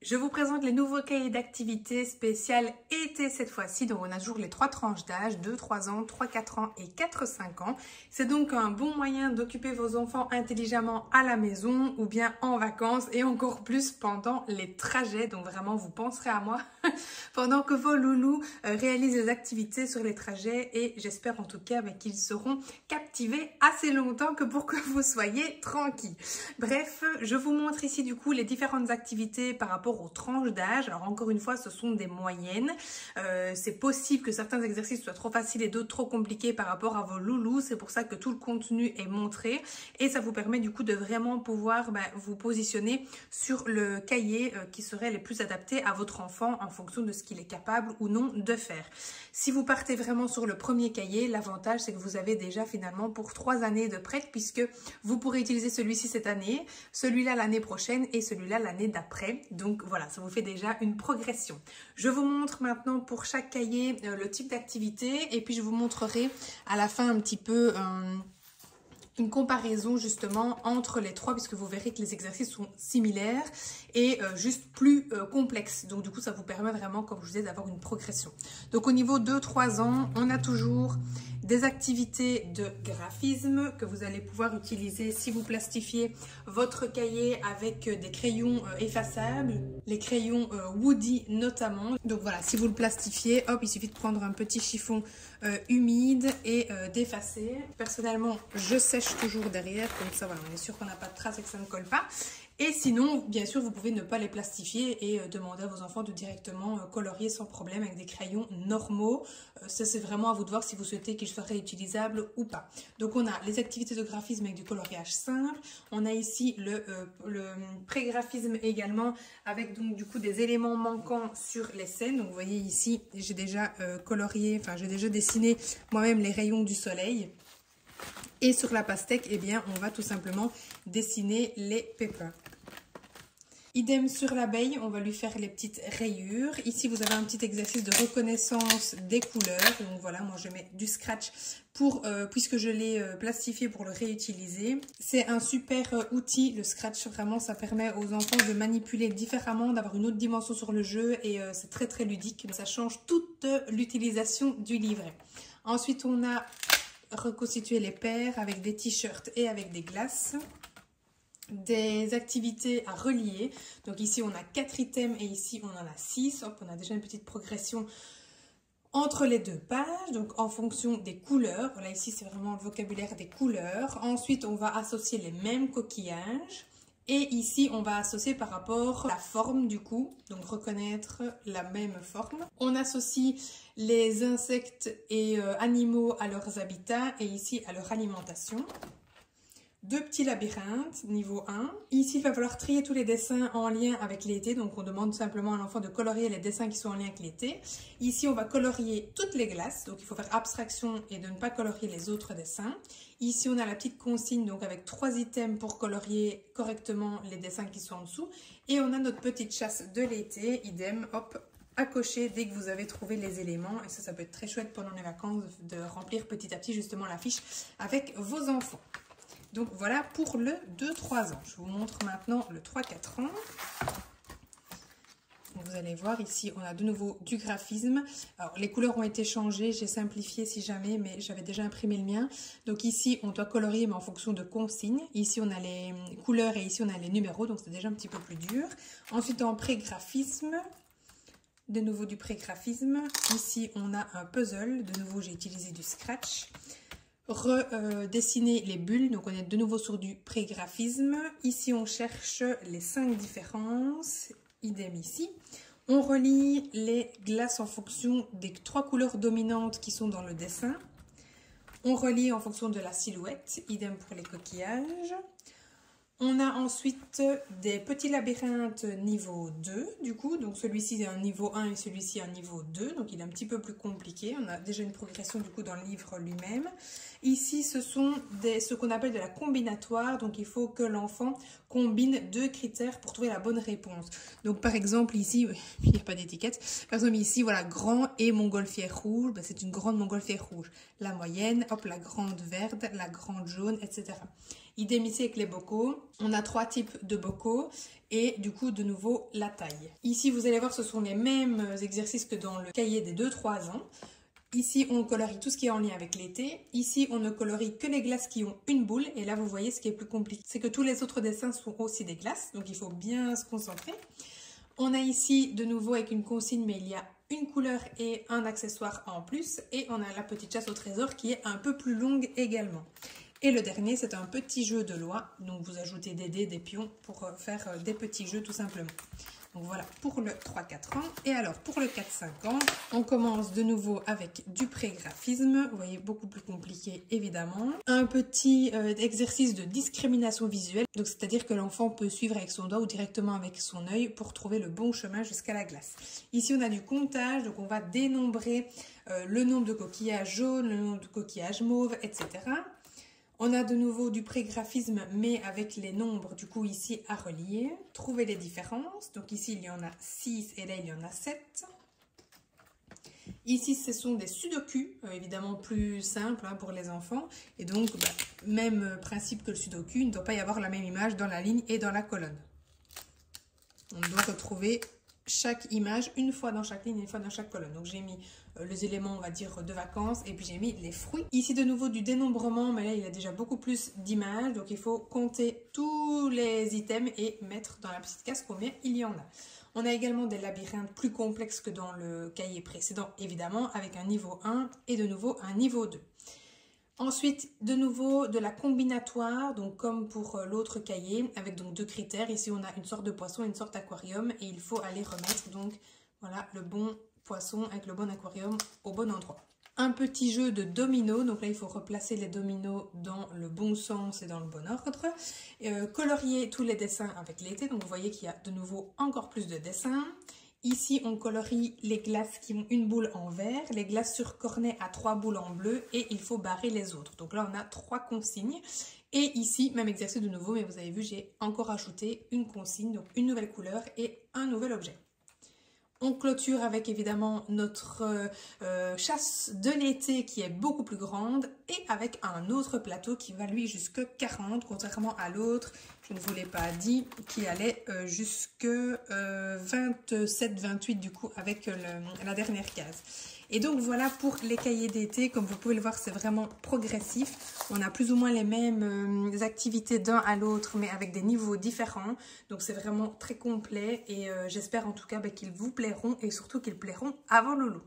Je vous présente les nouveaux cahiers d'activités spéciales été cette fois-ci. Donc on a toujours les 3 tranches d'âge, 2, 3 ans, 3, 4 ans et 4, 5 ans. C'est donc un bon moyen d'occuper vos enfants intelligemment à la maison ou bien en vacances et encore plus pendant les trajets. Donc vraiment vous penserez à moi pendant que vos loulous réalisent les activités sur les trajets et j'espère en tout cas qu'ils seront captivés assez longtemps que pour que vous soyez tranquilles. Bref, je vous montre ici du coup les différentes activités par rapport aux tranches d'âge. Alors encore une fois, ce sont des moyennes. C'est possible que certains exercices soient trop faciles et d'autres trop compliqués par rapport à vos loulous. C'est pour ça que tout le contenu est montré et ça vous permet du coup de vraiment pouvoir vous positionner sur le cahier qui serait les plus adaptés à votre enfant en fonction de ce qu'il est capable ou non de faire. Si vous partez vraiment sur le premier cahier, l'avantage c'est que vous avez déjà finalement pour 3 années de prêt puisque vous pourrez utiliser celui-ci cette année, celui-là l'année prochaine et celui-là l'année d'après. Donc voilà, ça vous fait déjà une progression. Je vous montre maintenant pour chaque cahier le type d'activité et puis je vous montrerai à la fin un petit peu une comparaison justement entre les trois puisque vous verrez que les exercices sont similaires et juste plus complexes. Donc du coup ça vous permet vraiment, comme je vous disais, d'avoir une progression. Donc au niveau 2-3 ans, on a toujours des activités de graphisme que vous allez pouvoir utiliser si vous plastifiez votre cahier avec des crayons effaçables, les crayons Woody notamment. Donc voilà, si vous le plastifiez, hop, il suffit de prendre un petit chiffon humide et d'effacer. Personnellement, je sèche toujours derrière, comme ça voilà, on est sûr qu'on n'a pas de traces et que ça ne colle pas. Et sinon, bien sûr, vous pouvez ne pas les plastifier et demander à vos enfants de directement colorier sans problème avec des crayons normaux. Ça, c'est vraiment à vous de voir si vous souhaitez qu'ils soient réutilisables ou pas. Donc, on a les activités de graphisme avec du coloriage simple. On a ici le pré-graphisme également avec donc du coup des éléments manquants sur les scènes. Donc, vous voyez ici, j'ai déjà colorié, enfin, j'ai déjà dessiné moi-même les rayons du soleil. Et sur la pastèque, eh bien, on va tout simplement dessiner les pépins. Idem sur l'abeille, on va lui faire les petites rayures. Ici, vous avez un petit exercice de reconnaissance des couleurs. Donc voilà, moi je mets du scratch puisque je l'ai plastifié pour le réutiliser. C'est un super outil, le scratch. Vraiment, ça permet aux enfants de manipuler différemment, d'avoir une autre dimension sur le jeu et c'est très très ludique. Ça change toute l'utilisation du livret. Ensuite, on a reconstituer les paires avec des t-shirts et avec des glaces. Des activités à relier. Donc ici, on a 4 items et ici, on en a 6. Hop, on a déjà une petite progression entre les deux pages. Donc en fonction des couleurs. Voilà, ici, c'est vraiment le vocabulaire des couleurs. Ensuite, on va associer les mêmes coquillages. Et ici, on va associer par rapport à la forme du coup, donc reconnaître la même forme. On associe les insectes et animaux à leurs habitats et ici à leur alimentation. 2 petits labyrinthes, niveau 1. Ici, il va falloir trier tous les dessins en lien avec l'été. Donc, on demande simplement à l'enfant de colorier les dessins qui sont en lien avec l'été. Ici, on va colorier toutes les glaces. Donc, il faut faire abstraction et de ne pas colorier les autres dessins. Ici, on a la petite consigne, donc avec 3 items pour colorier correctement les dessins qui sont en dessous. Et on a notre petite chasse de l'été, idem, hop, à cocher dès que vous avez trouvé les éléments. Et ça peut être très chouette pendant les vacances de remplir petit à petit justement la fiche avec vos enfants. Donc voilà pour le 2-3 ans. Je vous montre maintenant le 3-4 ans. Vous allez voir ici, on a de nouveau du graphisme. Alors les couleurs ont été changées, j'ai simplifié si jamais, mais j'avais déjà imprimé le mien. Donc ici, on doit colorier mais en fonction de consignes. Ici, on a les couleurs et ici, on a les numéros, donc c'est déjà un petit peu plus dur. Ensuite, en pré-graphisme, de nouveau du pré-graphisme. Ici, on a un puzzle. De nouveau, j'ai utilisé du scratch. Redessiner les bulles, donc on est de nouveau sur du pré-graphisme. Ici on cherche les 5 différences, idem ici. On relie les glaces en fonction des 3 couleurs dominantes qui sont dans le dessin. On relie en fonction de la silhouette, idem pour les coquillages. On a ensuite des petits labyrinthes niveau 2 du coup, donc celui-ci est un niveau 1 et celui-ci un niveau 2, donc il est un petit peu plus compliqué. On a déjà une progression du coup dans le livre lui-même. Ici ce sont ce qu'on appelle de la combinatoire, donc il faut que l'enfant combine 2 critères pour trouver la bonne réponse. Donc par exemple ici, il n'y a pas d'étiquette, par exemple ici voilà, grand et montgolfière rouge, c'est une grande montgolfière rouge. La moyenne, hop, la grande verte, la grande jaune, etc. Idem ici avec les bocaux. On a 3 types de bocaux et du coup de nouveau la taille. Ici vous allez voir ce sont les mêmes exercices que dans le cahier des 2-3 ans. Ici on colorie tout ce qui est en lien avec l'été. Ici on ne colorie que les glaces qui ont une boule. Et là vous voyez ce qui est plus compliqué, c'est que tous les autres dessins sont aussi des glaces. Donc il faut bien se concentrer. On a ici de nouveau avec une consigne, mais il y a une couleur et un accessoire en plus. Et on a la petite chasse au trésor qui est un peu plus longue également. Et le dernier, c'est un petit jeu de loi. Donc vous ajoutez des dés, des pions pour faire des petits jeux tout simplement. Donc voilà pour le 3-4 ans. Et alors pour le 4-5 ans, on commence de nouveau avec du pré-graphisme. Vous voyez, beaucoup plus compliqué évidemment. Un petit exercice de discrimination visuelle. Donc c'est-à-dire que l'enfant peut suivre avec son doigt ou directement avec son œil pour trouver le bon chemin jusqu'à la glace. Ici on a du comptage, donc on va dénombrer le nombre de coquillages jaunes, le nombre de coquillages mauves, etc. On a de nouveau du pré-graphisme, mais avec les nombres, du coup, ici, à relier. Trouver les différences. Donc ici, il y en a 6 et là, il y en a 7. Ici, ce sont des sudoku, évidemment plus simples pour les enfants. Et donc, même principe que le sudoku, il ne doit pas y avoir la même image dans la ligne et dans la colonne. On doit retrouver chaque image une fois dans chaque ligne et une fois dans chaque colonne. Donc j'ai mis les éléments, on va dire, de vacances et puis j'ai mis les fruits. Ici de nouveau du dénombrement, mais là il y a déjà beaucoup plus d'images. Donc il faut compter tous les items et mettre dans la petite case combien il y en a. On a également des labyrinthes plus complexes que dans le cahier précédent, évidemment, avec un niveau 1 et de nouveau un niveau 2. Ensuite, de nouveau, de la combinatoire, donc comme pour l'autre cahier, avec donc 2 critères. Ici, on a une sorte de poisson et une sorte d'aquarium et il faut aller remettre donc voilà le bon poisson avec le bon aquarium au bon endroit. Un petit jeu de dominos, donc là, il faut replacer les dominos dans le bon sens et dans le bon ordre. Colorier tous les dessins avec l'été, donc vous voyez qu'il y a de nouveau encore plus de dessins. Ici, on colorie les glaces qui ont une boule en vert, les glaces sur cornet à 3 boules en bleu et il faut barrer les autres. Donc là, on a 3 consignes. Et ici, même exercice de nouveau, mais vous avez vu, j'ai encore ajouté une consigne, donc une nouvelle couleur et un nouvel objet. On clôture avec évidemment notre chasse de l'été qui est beaucoup plus grande et avec un autre plateau qui va lui jusque 40, contrairement à l'autre, je ne vous l'ai pas dit, qui allait jusque 27-28 du coup avec la dernière case. Et donc voilà pour les cahiers d'été, comme vous pouvez le voir c'est vraiment progressif, on a plus ou moins les mêmes activités d'un à l'autre mais avec des niveaux différents, donc c'est vraiment très complet et j'espère en tout cas qu'ils vous plairont et surtout qu'ils plairont à vos loulous.